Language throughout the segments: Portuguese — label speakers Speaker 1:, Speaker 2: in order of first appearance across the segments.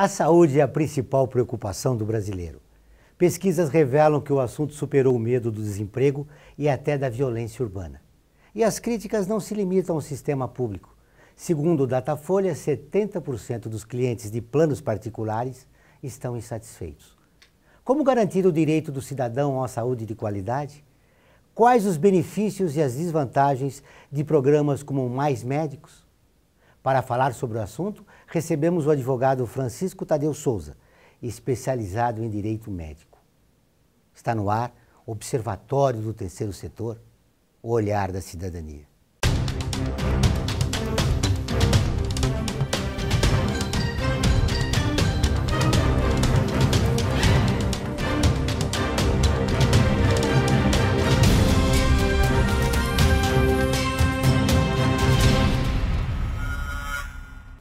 Speaker 1: A saúde é a principal preocupação do brasileiro. Pesquisas revelam que o assunto superou o medo do desemprego e até da violência urbana. E as críticas não se limitam ao sistema público. Segundo o Datafolha, 70% dos clientes de planos particulares estão insatisfeitos. Como garantir o direito do cidadão à saúde de qualidade? Quais os benefícios e as desvantagens de programas como Mais Médicos? Para falar sobre o assunto, recebemos o advogado Francisco Tadeu Souza, especializado em direito médico. Está no ar o Observatório do Terceiro Setor, o olhar da cidadania.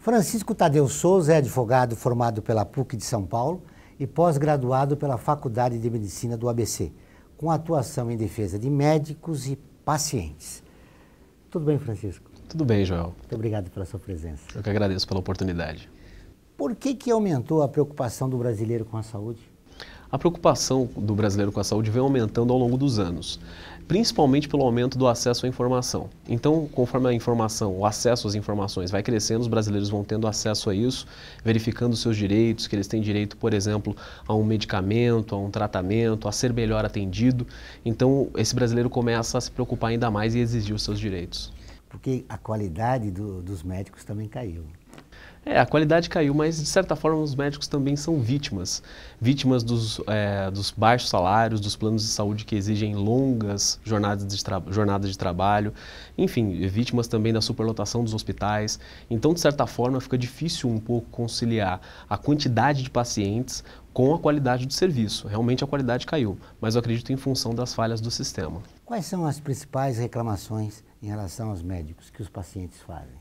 Speaker 1: Francisco Tadeu Souza é advogado formado pela PUC de São Paulo e pós-graduado pela Faculdade de Medicina do ABC, com atuação em defesa de médicos e pacientes. Tudo bem, Francisco?
Speaker 2: Tudo bem, Joel.
Speaker 1: Muito obrigado pela sua presença.
Speaker 2: Eu que agradeço pela oportunidade.
Speaker 1: Por que aumentou a preocupação do brasileiro com a saúde?
Speaker 2: A preocupação do brasileiro com a saúde vem aumentando ao longo dos anos, principalmente pelo aumento do acesso à informação. Então, conforme a informação, o acesso às informações vai crescendo, os brasileiros vão tendo acesso a isso, verificando os seus direitos, que eles têm direito, por exemplo, a um medicamento, a um tratamento, a ser melhor atendido. Então, esse brasileiro começa a se preocupar ainda mais e exigir os seus direitos.
Speaker 1: Porque a qualidade dos médicos também caiu.
Speaker 2: A qualidade caiu, mas de certa forma os médicos também são vítimas dos baixos salários, dos planos de saúde que exigem longas jornadas de trabalho, enfim, vítimas também da superlotação dos hospitais. Então, de certa forma, fica difícil um pouco conciliar a quantidade de pacientes com a qualidade do serviço. Realmente a qualidade caiu, mas eu acredito em função das falhas do sistema.
Speaker 1: Quais são as principais reclamações em relação aos médicos que os pacientes fazem?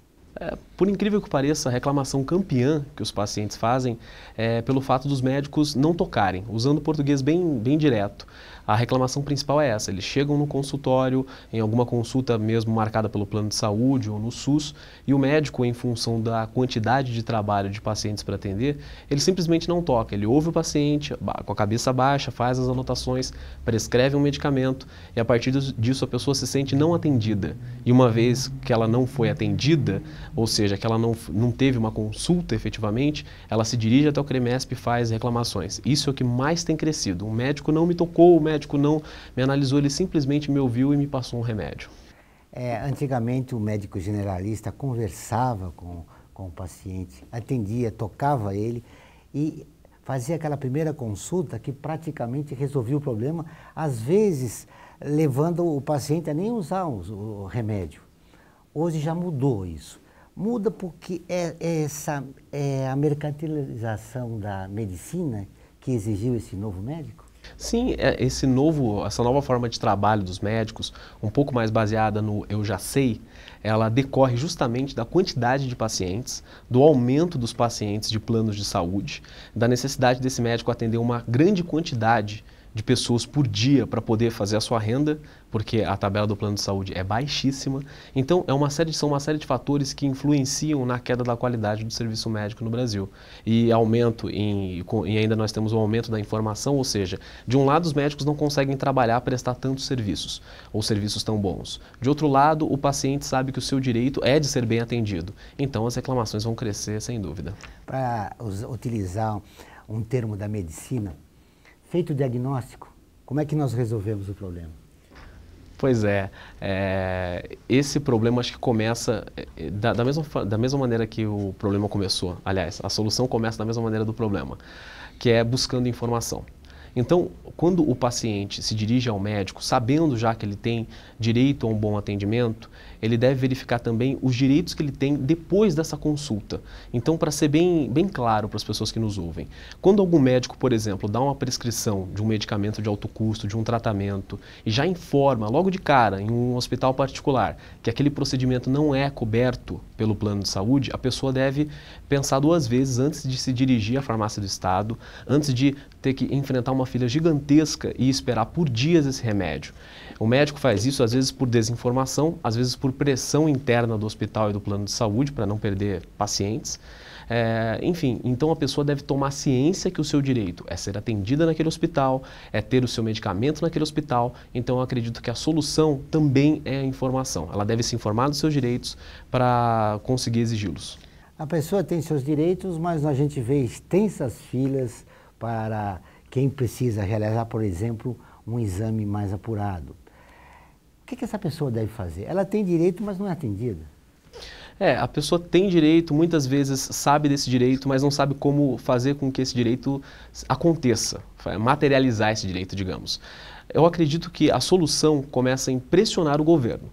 Speaker 2: Por incrível que pareça, a reclamação campeã que os pacientes fazem é pelo fato dos médicos não tocarem, usando o português bem direto. A reclamação principal é essa: eles chegam no consultório, em alguma consulta mesmo marcada pelo plano de saúde ou no SUS, e o médico, em função da quantidade de trabalho de pacientes para atender, ele simplesmente não toca. Ele ouve o paciente com a cabeça baixa, faz as anotações, prescreve um medicamento e a partir disso a pessoa se sente não atendida. E uma vez que ela não foi atendida, ou seja, que ela não teve uma consulta efetivamente, ela se dirige até o CREMESP e faz reclamações. Isso é o que mais tem crescido. O médico não me tocou, o médico não me analisou, ele simplesmente me ouviu e me passou um remédio.
Speaker 1: Antigamente o médico generalista conversava com o paciente, atendia, tocava ele e fazia aquela primeira consulta que praticamente resolvia o problema, às vezes levando o paciente a nem usar o remédio. Hoje já mudou isso. Muda porque a mercantilização da medicina que exigiu esse novo médico?
Speaker 2: Sim, essa nova forma de trabalho dos médicos, um pouco mais baseada no eu já sei, ela decorre justamente da quantidade de pacientes, do aumento dos pacientes de planos de saúde, da necessidade desse médico atender uma grande quantidade de pessoas por dia para poder fazer a sua renda, porque a tabela do plano de saúde é baixíssima. Então, são uma série de fatores que influenciam na queda da qualidade do serviço médico no Brasil. E ainda nós temos um aumento da informação, ou seja, de um lado os médicos não conseguem trabalhar, prestar tantos serviços, ou serviços tão bons. De outro lado, o paciente sabe que o seu direito é de ser bem atendido. Então, as reclamações vão crescer, sem dúvida.
Speaker 1: Para utilizar um termo da medicina, feito o diagnóstico, como é que nós resolvemos o problema?
Speaker 2: Pois esse problema acho que começa da mesma maneira que o problema começou. Aliás, a solução começa da mesma maneira do problema, que é buscando informação. Então, quando o paciente se dirige ao médico, sabendo já que ele tem direito a um bom atendimento, ele deve verificar também os direitos que ele tem depois dessa consulta. Então, para ser bem claro para as pessoas que nos ouvem, quando algum médico, por exemplo, dá uma prescrição de um medicamento de alto custo, de um tratamento, e já informa logo de cara, em um hospital particular, que aquele procedimento não é coberto pelo plano de saúde, a pessoa deve pensar duas vezes antes de se dirigir à farmácia do Estado, antes de ter que enfrentar uma fila gigantesca e esperar por dias esse remédio. O médico faz isso às vezes por desinformação, às vezes por pressão interna do hospital e do plano de saúde para não perder pacientes. Enfim, então a pessoa deve tomar ciência que o seu direito é ser atendida naquele hospital, é ter o seu medicamento naquele hospital. Então eu acredito que a solução também é a informação. Ela deve se informar dos seus direitos para conseguir exigi-los.
Speaker 1: A pessoa tem seus direitos, mas a gente vê extensas filas para quem precisa realizar, por exemplo, um exame mais apurado. O que essa pessoa deve fazer? Ela tem direito, mas não é atendida.
Speaker 2: A pessoa tem direito, muitas vezes sabe desse direito, mas não sabe como fazer com que esse direito aconteça, materializar esse direito, digamos. Eu acredito que a solução começa em pressionar o governo.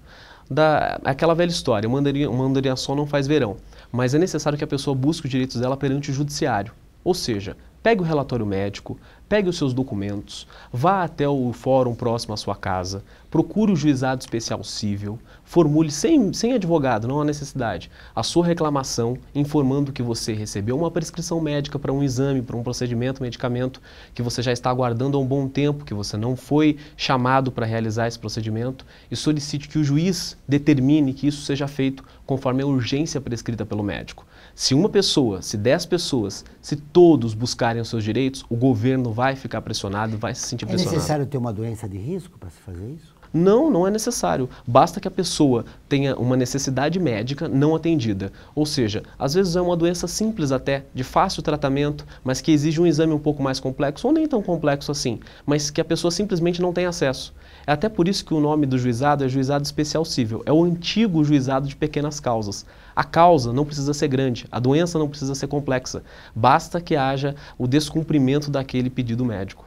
Speaker 2: Aquela velha história, uma andorinha só não faz verão, mas é necessário que a pessoa busque os direitos dela perante o judiciário. Ou seja, pegue o relatório médico, pegue os seus documentos, vá até o fórum próximo à sua casa, procure o juizado especial cível, formule sem advogado, não há necessidade, a sua reclamação informando que você recebeu uma prescrição médica para um exame, para um procedimento, medicamento, que você já está aguardando há um bom tempo, que você não foi chamado para realizar esse procedimento e solicite que o juiz determine que isso seja feito conforme a urgência prescrita pelo médico. Se uma pessoa, se 10 pessoas, se todos buscarem os seus direitos, o governo vai ficar pressionado, vai se sentir pressionado.
Speaker 1: É necessário ter uma doença de risco para se fazer isso?
Speaker 2: Não, não é necessário. Basta que a pessoa tenha uma necessidade médica não atendida. Ou seja, às vezes é uma doença simples até, de fácil tratamento, mas que exige um exame um pouco mais complexo, ou nem tão complexo assim, mas que a pessoa simplesmente não tem acesso. É até por isso que o nome do juizado é Juizado Especial Cível. É o antigo juizado de pequenas causas. A causa não precisa ser grande, a doença não precisa ser complexa. Basta que haja o descumprimento daquele pedido médico.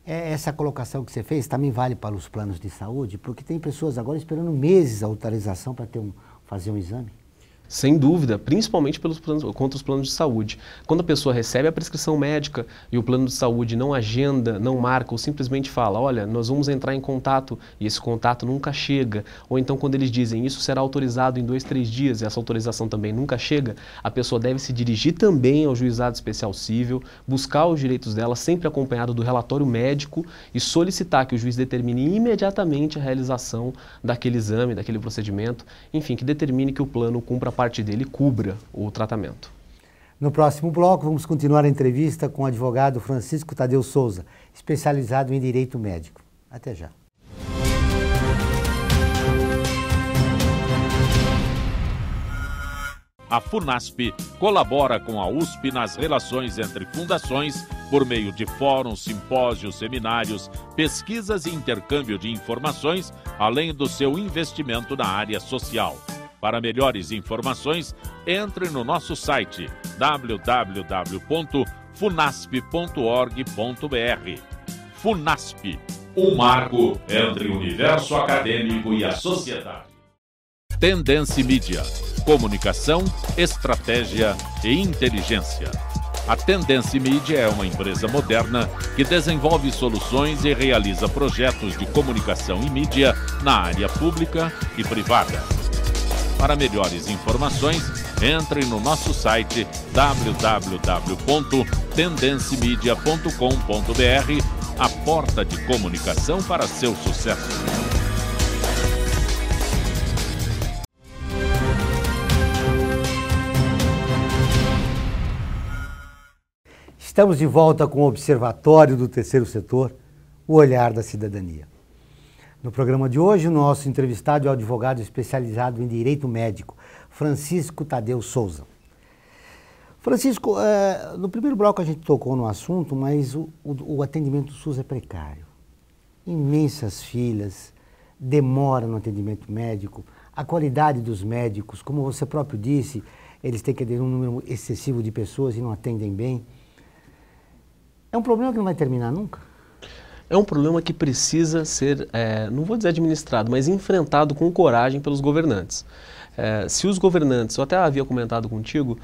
Speaker 1: Essa colocação que você fez também vale para os planos de saúde, porque tem pessoas agora esperando meses a autorização para fazer um exame.
Speaker 2: Sem dúvida, principalmente contra os planos de saúde. Quando a pessoa recebe a prescrição médica e o plano de saúde não agenda, não marca ou simplesmente fala, olha, nós vamos entrar em contato e esse contato nunca chega, ou então quando eles dizem isso será autorizado em 2, 3 dias e essa autorização também nunca chega, a pessoa deve se dirigir também ao Juizado Especial Cível, buscar os direitos dela, sempre acompanhado do relatório médico e solicitar que o juiz determine imediatamente a realização daquele exame, daquele procedimento, enfim, que determine que o plano cumpra a parte dele cubra o tratamento.
Speaker 1: No próximo bloco, vamos continuar a entrevista com o advogado Francisco Tadeu Souza, especializado em direito médico. Até já.
Speaker 3: A FUNASP colabora com a USP nas relações entre fundações por meio de fóruns, simpósios, seminários, pesquisas e intercâmbio de informações, além do seu investimento na área social. Para melhores informações, entre no nosso site www.funasp.org.br. FUNASP, um marco entre o universo acadêmico e a sociedade. Tendência Mídia, comunicação, estratégia e inteligência. A Tendência Mídia é uma empresa moderna que desenvolve soluções e realiza projetos de comunicação e mídia na área pública e privada. Para melhores informações, entre no nosso site www.tendencimedia.com.br, a porta de comunicação para seu sucesso.
Speaker 1: Estamos de volta com o Observatório do Terceiro Setor, o olhar da cidadania. No programa de hoje, o nosso entrevistado é o advogado especializado em direito médico, Francisco Tadeu Souza. Francisco, no primeiro bloco a gente tocou no assunto, mas o atendimento do SUS é precário. Imensas filas, demora no atendimento médico, a qualidade dos médicos, como você próprio disse, eles têm que atender um número excessivo de pessoas e não atendem bem. É um problema que não vai terminar nunca?
Speaker 2: É um problema que precisa ser, não vou dizer administrado, mas enfrentado com coragem pelos governantes. Se os governantes, eu até havia comentado contigo,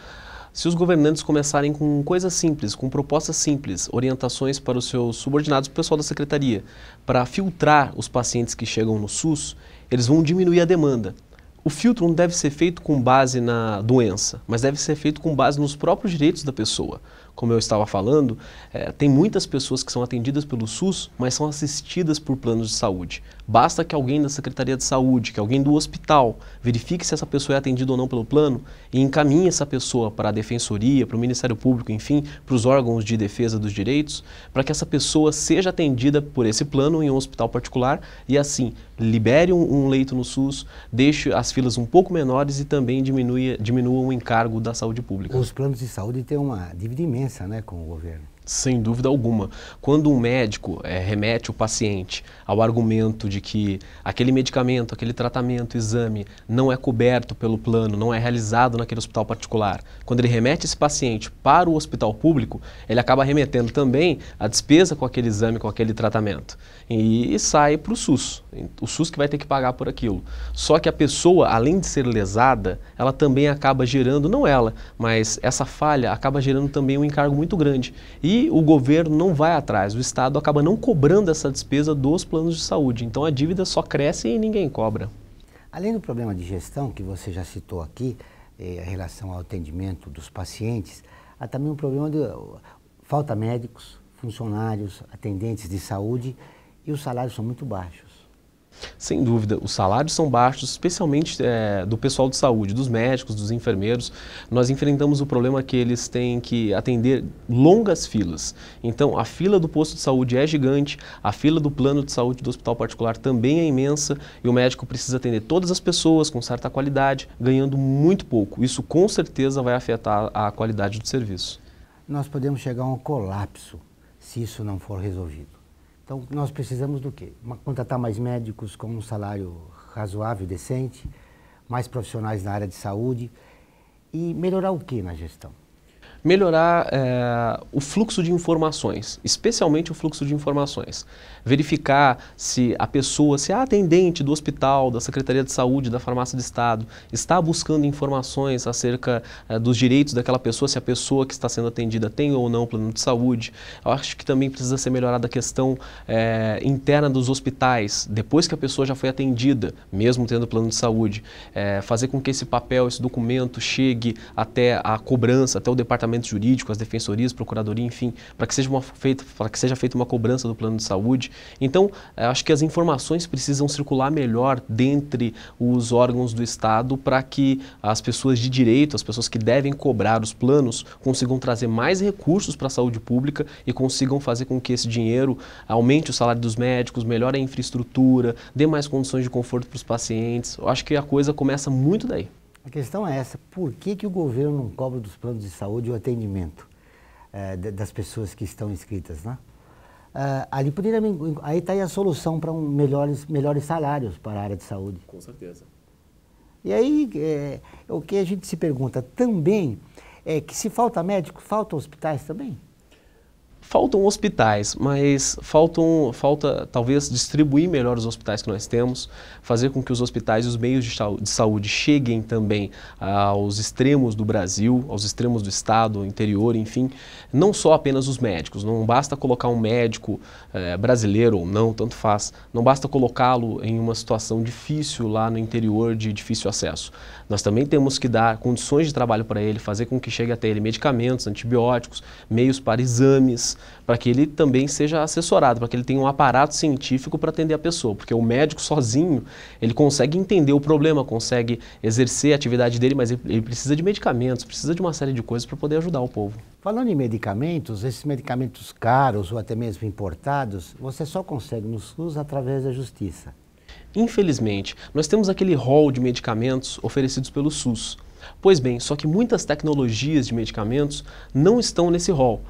Speaker 2: se os governantes começarem com coisas simples, com propostas simples, orientações para os seus subordinados, o pessoal da secretaria, para filtrar os pacientes que chegam no SUS, eles vão diminuir a demanda. O filtro não deve ser feito com base na doença, mas deve ser feito com base nos próprios direitos da pessoa. como eu estava falando, tem muitas pessoas que são atendidas pelo SUS, mas são assistidas por planos de saúde. Basta que alguém da Secretaria de Saúde, que alguém do hospital, verifique se essa pessoa é atendida ou não pelo plano e encaminhe essa pessoa para a Defensoria, para o Ministério Público, enfim, para os órgãos de defesa dos direitos, para que essa pessoa seja atendida por esse plano em um hospital particular e assim libere um leito no SUS, deixe as filas um pouco menores e também diminua o encargo da saúde pública.
Speaker 1: Os planos de saúde têm uma dívida imensa, né, com o governo.
Speaker 2: Sem dúvida alguma. Quando um médico remete o paciente ao argumento de que aquele medicamento, aquele tratamento, exame não é coberto pelo plano, não é realizado naquele hospital particular, quando ele remete esse paciente para o hospital público, ele acaba remetendo também a despesa com aquele exame, com aquele tratamento. E sai para o SUS que vai ter que pagar por aquilo. Só que a pessoa, além de ser lesada, ela também acaba gerando, não ela, mas essa falha acaba gerando também um encargo muito grande. E o governo não vai atrás, o Estado acaba não cobrando essa despesa dos planos de saúde. Então a dívida só cresce e ninguém cobra.
Speaker 1: Além do problema de gestão, que você já citou aqui, em relação ao atendimento dos pacientes, há também um problema de falta médicos, funcionários, atendentes de saúde, e os salários são muito baixos.
Speaker 2: Sem dúvida, os salários são baixos, especialmente do pessoal de saúde, dos médicos, dos enfermeiros. Nós enfrentamos o problema que eles têm que atender longas filas. Então, a fila do posto de saúde é gigante, a fila do plano de saúde do hospital particular também é imensa e o médico precisa atender todas as pessoas com certa qualidade, ganhando muito pouco. Isso com certeza vai afetar a qualidade do serviço.
Speaker 1: Nós podemos chegar a um colapso se isso não for resolvido. Então, nós precisamos do quê? Contratar mais médicos com um salário razoável, decente, mais profissionais na área de saúde e melhorar o que na gestão?
Speaker 2: Melhorar o fluxo de informações, especialmente o fluxo de informações. Verificar se a pessoa, se a atendente do hospital, da Secretaria de Saúde, da Farmácia do Estado, está buscando informações acerca dos direitos daquela pessoa, se a pessoa que está sendo atendida tem ou não plano de saúde. Eu acho que também precisa ser melhorada a questão interna dos hospitais, depois que a pessoa já foi atendida, mesmo tendo plano de saúde, fazer com que esse papel, esse documento chegue até a cobrança, até o departamento jurídico, as defensorias, procuradoria, enfim, para que seja feita uma cobrança do plano de saúde. Então, acho que as informações precisam circular melhor dentre os órgãos do Estado para que as pessoas de direito, as pessoas que devem cobrar os planos, consigam trazer mais recursos para a saúde pública e consigam fazer com que esse dinheiro aumente o salário dos médicos, melhore a infraestrutura, dê mais condições de conforto para os pacientes. Eu acho que a coisa começa muito daí.
Speaker 1: A questão é essa, por que o governo não cobra dos planos de saúde o atendimento das pessoas que estão inscritas, né? Aí está aí a solução para melhores salários para a área de saúde.
Speaker 2: Com certeza.
Speaker 1: E aí, o que a gente se pergunta também é que se falta médico, falta hospitais também?
Speaker 2: Faltam hospitais, mas falta talvez distribuir melhor os hospitais que nós temos, fazer com que os hospitais e os meios de saúde cheguem também aos extremos do Brasil, aos extremos do estado, interior, enfim, não só apenas os médicos. Não basta colocar um médico brasileiro ou não, tanto faz, não basta colocá-lo em uma situação difícil lá no interior de difícil acesso. Nós também temos que dar condições de trabalho para ele, fazer com que chegue até ele medicamentos, antibióticos, meios para exames, para que ele também seja assessorado, para que ele tenha um aparato científico para atender a pessoa, porque o médico sozinho, ele consegue entender o problema, consegue exercer a atividade dele, mas ele precisa de medicamentos, precisa de uma série de coisas para poder ajudar o povo.
Speaker 1: Falando em medicamentos, esses medicamentos caros ou até mesmo importados, você só consegue no SUS através da justiça.
Speaker 2: Infelizmente, nós temos aquele rol de medicamentos oferecidos pelo SUS. Pois bem, só que muitas tecnologias de medicamentos não estão nesse rol.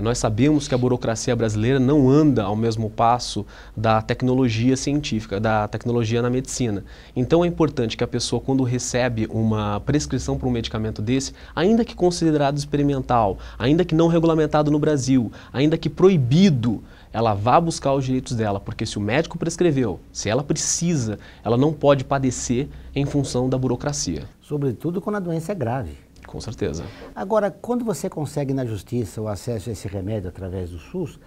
Speaker 2: Nós sabemos que a burocracia brasileira não anda ao mesmo passo da tecnologia científica, da tecnologia na medicina. Então é importante que a pessoa, quando recebe uma prescrição para um medicamento desse, ainda que considerado experimental, ainda que não regulamentado no Brasil, ainda que proibido, ela vá buscar os direitos dela, porque se o médico prescreveu, se ela precisa, ela não pode padecer em função da burocracia.
Speaker 1: Sobretudo quando a doença é grave.
Speaker 2: Com certeza.
Speaker 1: Agora, quando você consegue na justiça o acesso a esse remédio através do SUS,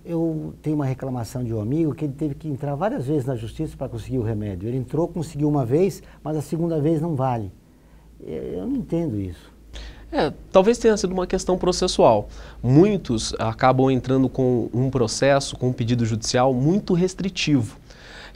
Speaker 1: eu tenho uma reclamação de um amigo que ele teve que entrar várias vezes na justiça para conseguir o remédio. Ele entrou, conseguiu uma vez, mas a segunda vez não vale. Eu não entendo isso.
Speaker 2: Talvez tenha sido uma questão processual. Muitos acabam entrando com um processo, com um pedido judicial muito restritivo.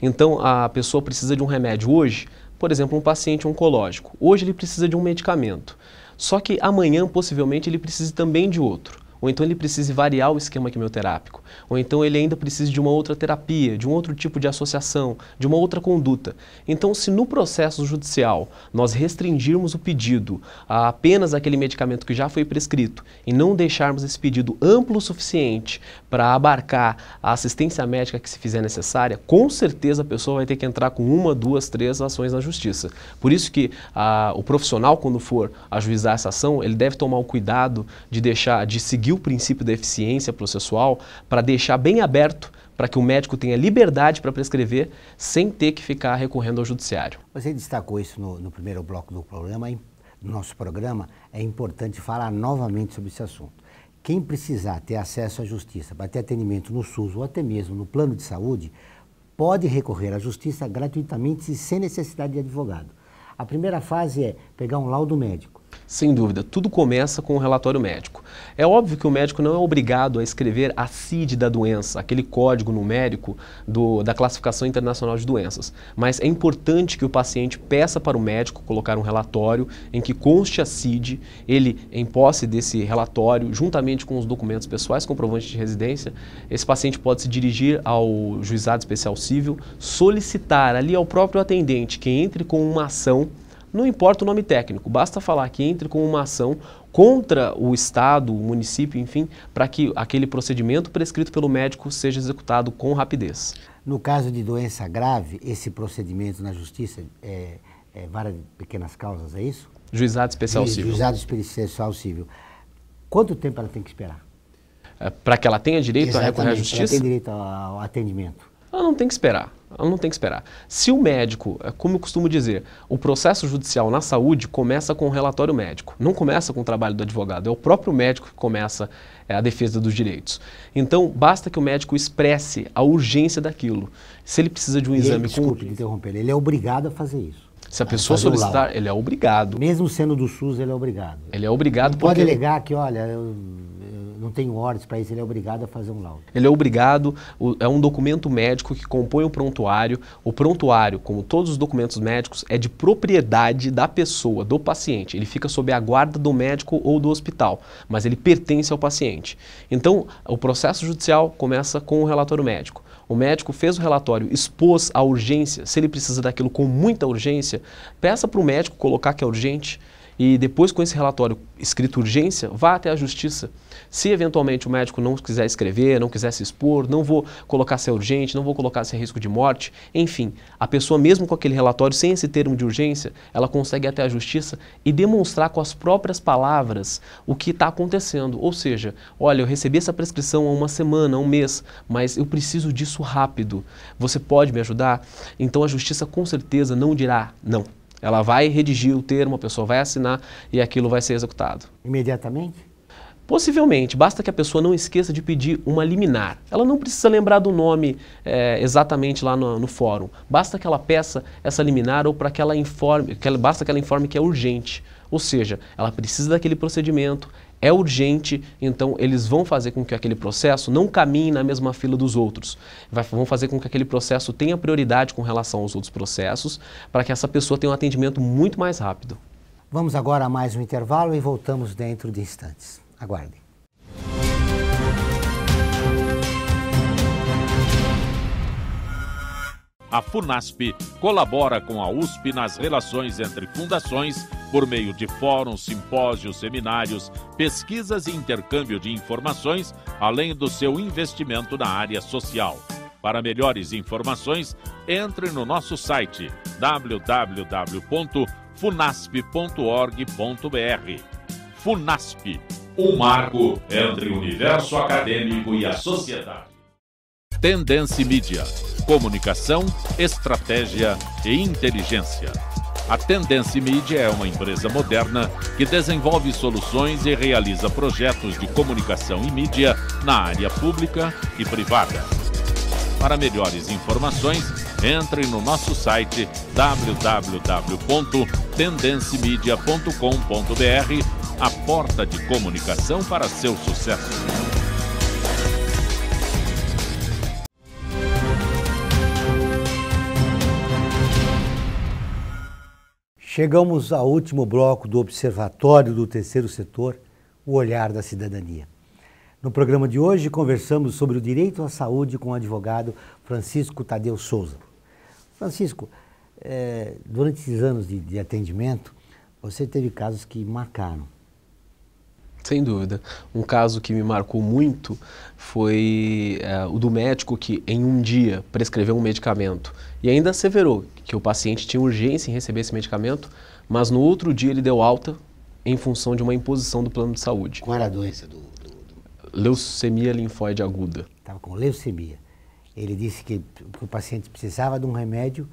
Speaker 2: Então, a pessoa precisa de um remédio hoje, por exemplo, um paciente oncológico. Hoje ele precisa de um medicamento. Só que amanhã, possivelmente, ele precisa também de outro. Ou então ele precisa variar o esquema quimioterápico. Ou então ele ainda precisa de uma outra terapia, de um outro tipo de associação, de uma outra conduta. Então, se no processo judicial nós restringirmos o pedido a apenas aquele medicamento que já foi prescrito e não deixarmos esse pedido amplo o suficiente para abarcar a assistência médica que se fizer necessária, com certeza a pessoa vai ter que entrar com 1, 2, 3 ações na justiça. Por isso que o profissional, quando for ajuizar essa ação, ele deve tomar o cuidado de seguir o princípio da eficiência processual para deixar bem aberto para que o médico tenha liberdade para prescrever sem ter que ficar recorrendo ao judiciário.
Speaker 1: Você destacou isso no primeiro bloco do nosso programa. É importante falar novamente sobre esse assunto. Quem precisar ter acesso à justiça para ter atendimento no SUS ou até mesmo no plano de saúde, pode recorrer à justiça gratuitamente e sem necessidade de advogado. A primeira fase é pegar um laudo médico.
Speaker 2: Sem dúvida, tudo começa com o relatório médico. É óbvio que o médico não é obrigado a escrever a CID da doença, aquele código numérico da Classificação Internacional de Doenças, mas é importante que o paciente peça para o médico colocar um relatório em que conste a CID, ele, em posse desse relatório, juntamente com os documentos pessoais comprovantes de residência, esse paciente pode se dirigir ao Juizado Especial Civil, solicitar ali ao próprio atendente que entre com uma ação. Não importa o nome técnico, basta falar que entre com uma ação contra o Estado, o município, enfim, para que aquele procedimento prescrito pelo médico seja executado com rapidez.
Speaker 1: No caso de doença grave, esse procedimento na justiça é vara de pequenas causas, é isso?
Speaker 2: Juizado Especial Civil.
Speaker 1: Juizado Especial Civil. Quanto tempo ela tem que esperar?
Speaker 2: Para que ela tenha direito a recorrer à justiça?
Speaker 1: Ela tem direito ao atendimento.
Speaker 2: Ela não tem que esperar. Ela não tem que esperar. Se o médico, como eu costumo dizer, o processo judicial na saúde começa com o relatório médico, não começa com o trabalho do advogado, é o próprio médico que começa a defesa dos direitos. Então, basta que o médico expresse a urgência daquilo. Se ele precisa de um exame...
Speaker 1: Desculpe interromper, ele é obrigado a fazer isso.
Speaker 2: Se a pessoa solicitar, ele é obrigado.
Speaker 1: Mesmo sendo do SUS, ele é obrigado.
Speaker 2: Ele é obrigado
Speaker 1: porque... Pode alegar que, olha, eu não tenho ordens para isso, ele é obrigado a fazer um laudo.
Speaker 2: Ele é obrigado, é um documento médico que compõe o prontuário. O prontuário, como todos os documentos médicos, é de propriedade da pessoa, do paciente. Ele fica sob a guarda do médico ou do hospital, mas ele pertence ao paciente. Então, o processo judicial começa com o relatório médico. O médico fez o relatório, expôs a urgência, se ele precisa daquilo com muita urgência, peça para o médico colocar que é urgente e depois com esse relatório escrito urgência, vá até a justiça. Se eventualmente o médico não quiser escrever, não quiser se expor, não vou colocar se é urgente, não vou colocar se é risco de morte, enfim, a pessoa mesmo com aquele relatório, sem esse termo de urgência, ela consegue ir até a justiça e demonstrar com as próprias palavras o que está acontecendo. Ou seja, olha, eu recebi essa prescrição há uma semana, há um mês, mas eu preciso disso rápido. Você pode me ajudar? Então a justiça com certeza não dirá não. Ela vai redigir o termo, a pessoa vai assinar e aquilo vai ser executado.
Speaker 1: Imediatamente?
Speaker 2: Possivelmente, basta que a pessoa não esqueça de pedir uma liminar. Ela não precisa lembrar do nome exatamente lá no fórum. Basta que ela peça essa liminar ou para que ela informe, basta que ela informe que é urgente. Ou seja, ela precisa daquele procedimento, é urgente, então eles vão fazer com que aquele processo não caminhe na mesma fila dos outros. Vão fazer com que aquele processo tenha prioridade com relação aos outros processos, para que essa pessoa tenha um atendimento muito mais rápido.
Speaker 1: Vamos agora a mais um intervalo e voltamos dentro de instantes. Aguardem.
Speaker 3: A FUNASP colabora com a USP nas relações entre fundações por meio de fóruns, simpósios, seminários, pesquisas e intercâmbio de informações, além do seu investimento na área social. Para melhores informações, entre no nosso site www.funasp.org.br. FUNASP, um marco entre o universo acadêmico e a sociedade. Tendência Mídia, comunicação, estratégia e inteligência. A Tendência Mídia é uma empresa moderna que desenvolve soluções e realiza projetos de comunicação e mídia na área pública e privada. Para melhores informações, entre no nosso site www.tendencimedia.com.br a porta de comunicação para seu sucesso.
Speaker 1: Chegamos ao último bloco do Observatório do Terceiro Setor, o Olhar da Cidadania. No programa de hoje, conversamos sobre o direito à saúde com o advogado Francisco Tadeu Souza. Francisco, durante esses anos de atendimento, você teve casos que marcaram.
Speaker 2: Sem dúvida. Um caso que me marcou muito foi o do médico que em um dia prescreveu um medicamento e ainda asseverou que o paciente tinha urgência em receber esse medicamento, mas no outro dia ele deu alta em função de uma imposição do plano de saúde.
Speaker 1: Qual era a doença do...
Speaker 2: Leucemia linfóide aguda.
Speaker 1: Estava com leucemia. Ele disse que o paciente precisava de um remédio,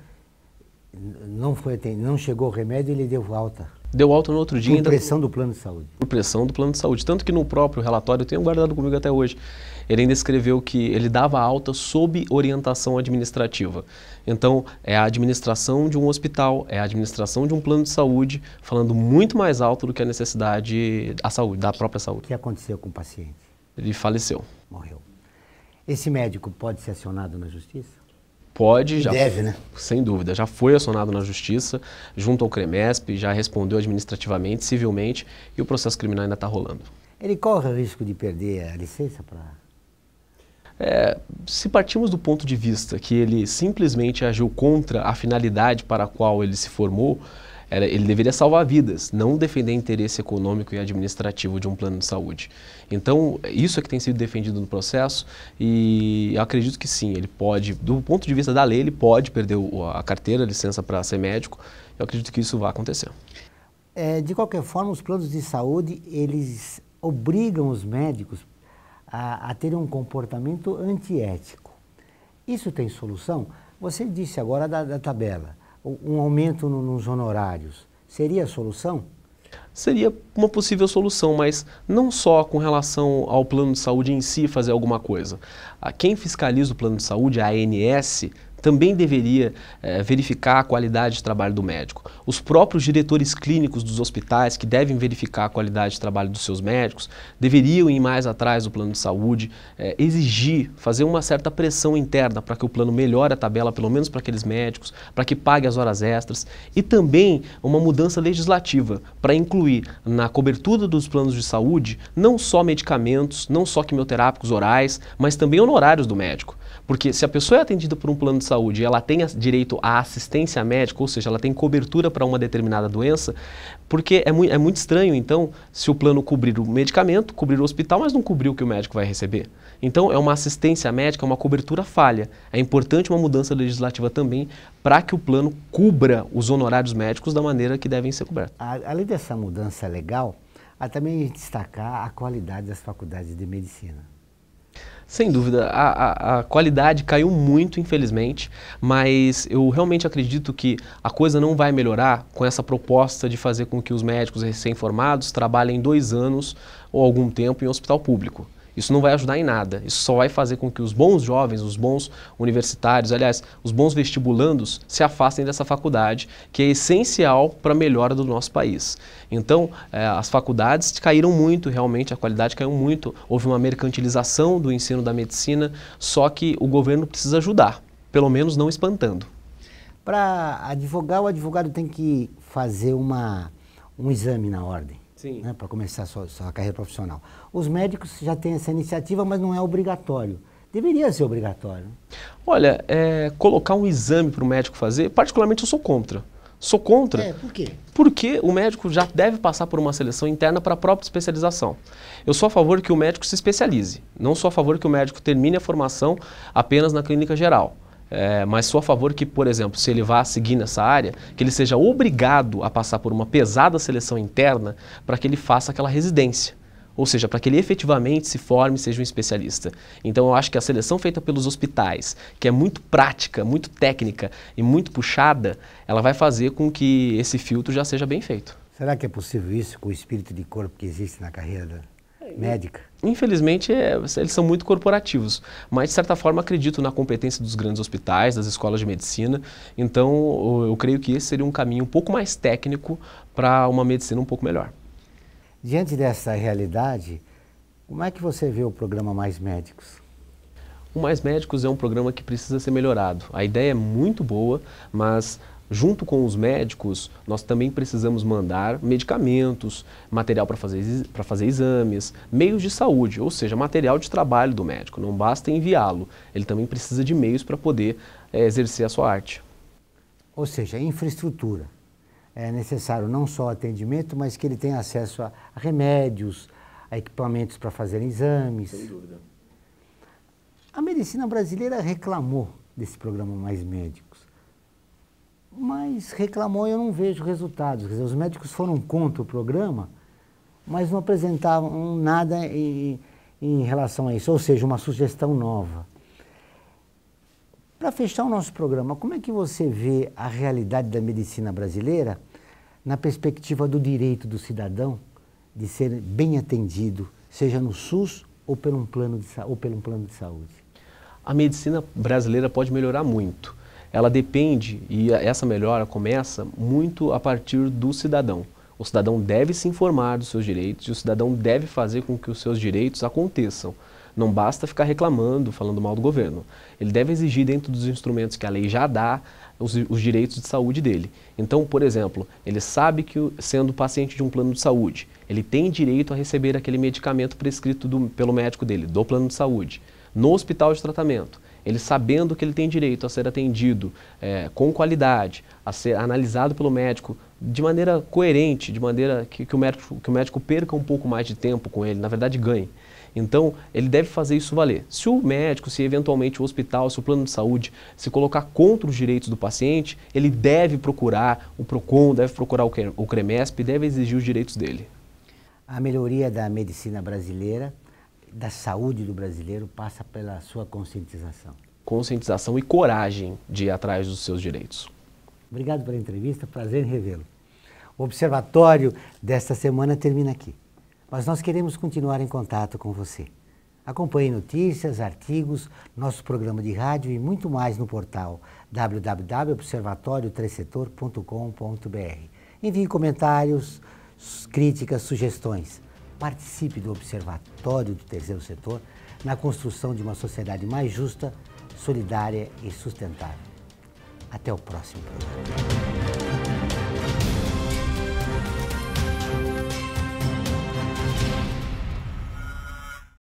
Speaker 1: não chegou o remédio e ele deu alta.
Speaker 2: Deu alta no outro dia.
Speaker 1: Por pressão do plano de saúde.
Speaker 2: Por pressão do plano de saúde. Tanto que no próprio relatório, eu tenho guardado comigo até hoje, ele ainda escreveu que ele dava alta sob orientação administrativa. Então, é a administração de um hospital, é a administração de um plano de saúde, falando muito mais alto do que a necessidade da saúde, da própria saúde.
Speaker 1: O que aconteceu com o paciente?
Speaker 2: Ele faleceu.
Speaker 1: Morreu. Esse médico pode ser acionado na justiça?
Speaker 2: Pode, já
Speaker 1: deve, né?
Speaker 2: Sem dúvida, já foi acionado na justiça, junto ao CREMESP, já respondeu administrativamente, civilmente, e o processo criminal ainda está rolando.
Speaker 1: Ele corre o risco de perder a licença para...
Speaker 2: Se partimos do ponto de vista que ele simplesmente agiu contra a finalidade para a qual ele se formou, ele deveria salvar vidas, não defender interesse econômico e administrativo de um plano de saúde. Então, isso é que tem sido defendido no processo e eu acredito que sim, ele pode, do ponto de vista da lei, ele pode perder a carteira, a licença para ser médico. Eu acredito que isso vai acontecer.
Speaker 1: De qualquer forma, os planos de saúde, eles obrigam os médicos a terem um comportamento antiético. Isso tem solução? Você disse agora da tabela. Um aumento nos honorários seria a solução?
Speaker 2: Seria uma possível solução, mas não só com relação ao plano de saúde em si fazer alguma coisa. Quem fiscaliza o plano de saúde, a ANS, também deveria verificar a qualidade de trabalho do médico. Os próprios diretores clínicos dos hospitais, que devem verificar a qualidade de trabalho dos seus médicos, deveriam ir mais atrás do plano de saúde, exigir, fazer uma certa pressão interna para que o plano melhore a tabela, pelo menos para aqueles médicos, para que pague as horas extras, e também uma mudança legislativa para incluir na cobertura dos planos de saúde não só medicamentos, não só quimioterápicos orais, mas também honorários do médico. Porque se a pessoa é atendida por um plano de saúde e ela tem direito à assistência médica, ou seja, ela tem cobertura para uma determinada doença, porque é muito estranho, então, se o plano cobrir o medicamento, cobrir o hospital, mas não cobrir o que o médico vai receber. Então, é uma assistência médica, é uma cobertura falha. É importante uma mudança legislativa também para que o plano cubra os honorários médicos da maneira que devem ser cobertos.
Speaker 1: Além dessa mudança legal, há também destacar a qualidade das faculdades de medicina.
Speaker 2: Sem dúvida, a qualidade caiu muito, infelizmente, mas eu realmente acredito que a coisa não vai melhorar com essa proposta de fazer com que os médicos recém-formados trabalhem 2 anos ou algum tempo em hospital público. Isso não vai ajudar em nada, isso só vai fazer com que os bons jovens, os bons universitários, aliás, os bons vestibulandos se afastem dessa faculdade, que é essencial para a melhora do nosso país. Então, as faculdades caíram muito, realmente, a qualidade caiu muito, houve uma mercantilização do ensino da medicina, só que o governo precisa ajudar, pelo menos não espantando.
Speaker 1: Para advogar, o advogado tem que fazer um exame na ordem. Né, para começar a sua carreira profissional. Os médicos já têm essa iniciativa, mas não é obrigatório. Deveria ser obrigatório.
Speaker 2: Olha, colocar um exame para o médico fazer, particularmente eu sou contra. Sou contra.
Speaker 1: Por quê?
Speaker 2: Porque o médico já deve passar por uma seleção interna para a própria especialização. Eu sou a favor que o médico se especialize, não sou a favor que o médico termine a formação apenas na clínica geral. Mas sou a favor que, por exemplo, se ele vá seguir nessa área, que ele seja obrigado a passar por uma pesada seleção interna para que ele faça aquela residência. Ou seja, para que ele efetivamente se forme e seja um especialista. Então eu acho que a seleção feita pelos hospitais, que é muito prática, muito técnica e muito puxada, ela vai fazer com que esse filtro já seja bem feito.
Speaker 1: Será que é possível isso com o espírito de corpo que existe na carreira médica?
Speaker 2: Infelizmente, eles são muito corporativos, mas de certa forma acredito na competência dos grandes hospitais, das escolas de medicina, então eu creio que esse seria um caminho um pouco mais técnico para uma medicina um pouco melhor.
Speaker 1: Diante dessa realidade, como é que você vê o programa Mais Médicos?
Speaker 2: O Mais Médicos é um programa que precisa ser melhorado. A ideia é muito boa, mas junto com os médicos, nós também precisamos mandar medicamentos, material para fazer exames, meios de saúde, ou seja, material de trabalho do médico. Não basta enviá-lo, ele também precisa de meios para poder exercer a sua arte.
Speaker 1: Ou seja, infraestrutura. É necessário não só atendimento, mas que ele tenha acesso a remédios, a equipamentos para fazer exames.
Speaker 2: Sem dúvida.
Speaker 1: A medicina brasileira reclamou desse programa Mais Médicos, mas reclamou e eu não vejo resultados. Quer dizer, os médicos foram contra o programa, mas não apresentavam nada em relação a isso, ou seja, uma sugestão nova. Para fechar o nosso programa, como é que você vê a realidade da medicina brasileira na perspectiva do direito do cidadão de ser bem atendido, seja no SUS ou pelo plano de saúde?
Speaker 2: A medicina brasileira pode melhorar muito. Ela depende, e essa melhora começa muito a partir do cidadão. O cidadão deve se informar dos seus direitos e o cidadão deve fazer com que os seus direitos aconteçam. Não basta ficar reclamando, falando mal do governo. Ele deve exigir dentro dos instrumentos que a lei já dá os direitos de saúde dele. Então, por exemplo, ele sabe que sendo paciente de um plano de saúde, ele tem direito a receber aquele medicamento prescrito pelo médico dele, do plano de saúde, no hospital de tratamento. Ele sabendo que ele tem direito a ser atendido com qualidade, a ser analisado pelo médico de maneira coerente, de maneira que o médico perca um pouco mais de tempo com ele, na verdade ganhe. Então, ele deve fazer isso valer. Se o médico, se eventualmente o hospital, se o plano de saúde se colocar contra os direitos do paciente, ele deve procurar o PROCON, deve procurar o CREMESP, deve exigir os direitos dele.
Speaker 1: A melhoria da medicina brasileira, da saúde do brasileiro, passa pela sua conscientização.
Speaker 2: Conscientização e coragem de ir atrás dos seus direitos.
Speaker 1: Obrigado pela entrevista, prazer em revê-lo. O Observatório desta semana termina aqui, mas nós queremos continuar em contato com você. Acompanhe notícias, artigos, nosso programa de rádio e muito mais no portal www.observatoriotercetor.com.br. Envie comentários, críticas, sugestões. Participe do Observatório do Terceiro Setor na construção de uma sociedade mais justa, solidária e sustentável. Até o próximo programa.